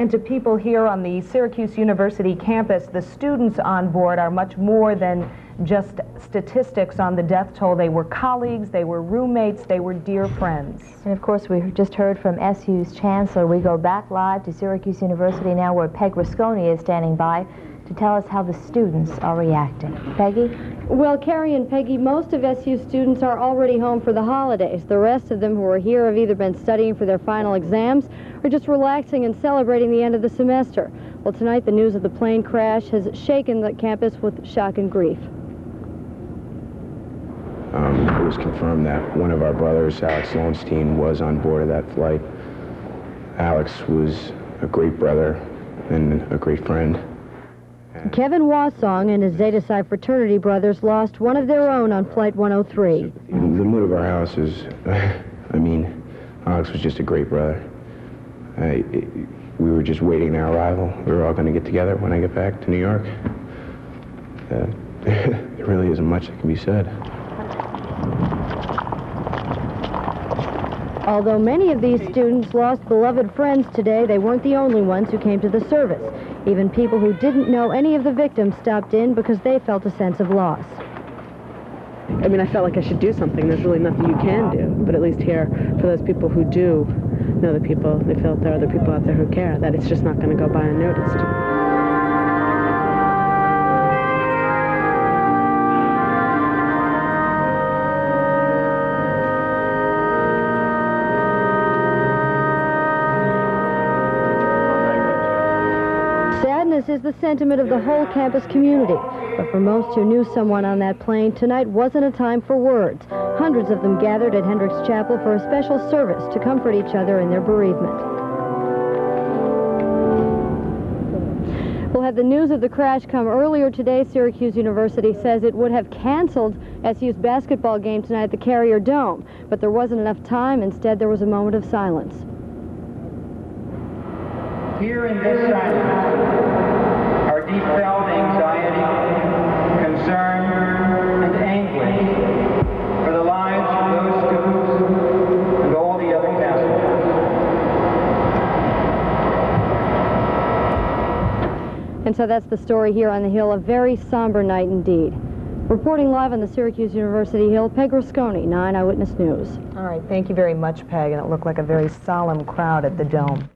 And to people here on the Syracuse University campus, the students on board are much more than just statistics on the death toll. They were colleagues, they were roommates, they were dear friends. And of course, we just heard from SU's chancellor. We go back live to Syracuse University now, where Peg Rasconi is standing by to tell us how the students are reacting. Peggy? Well, Carrie and Peggy, most of SU students are already home for the holidays. The rest of them who are here have either been studying for their final exams or just relaxing and celebrating the end of the semester. Well, tonight the news of the plane crash has shaken the campus with shock and grief. It was confirmed that one of our brothers, Alex Lowenstein, was on board of that flight. Alex was a great brother and a great friend. Kevin Wassong and his Zeta Psi fraternity brothers lost one of their own on Flight 103. The mood of our house is, I mean, Alex was just a great brother. We were just waiting our arrival. We were all going to get together when I get back to New York. There really isn't much that can be said. Although many of these students lost beloved friends today, they weren't the only ones who came to the service. Even people who didn't know any of the victims stopped in because they felt a sense of loss. I mean, I felt like I should do something. There's really nothing you can do. But at least here, for those people who do know the people, they feel that there are other people out there who care, that it's just not going to go by unnoticed. Sadness is the sentiment of the whole campus community. But for most who knew someone on that plane, tonight wasn't a time for words. Hundreds of them gathered at Hendricks Chapel for a special service to comfort each other in their bereavement. Well, had the news of the crash come earlier today, Syracuse University says it would have canceled SU's basketball game tonight at the Carrier Dome. But there wasn't enough time. Instead, there was a moment of silence. Here in this silence, our deep-felt anxiety, concern, and anguish for the lives of those students and all the other passengers. And so that's the story here on the Hill. A very somber night indeed. Reporting live on the Syracuse University Hill, Peg Rasconi, 9 Eyewitness News. All right, thank you very much, Peg, and it looked like a very solemn crowd at the Dome.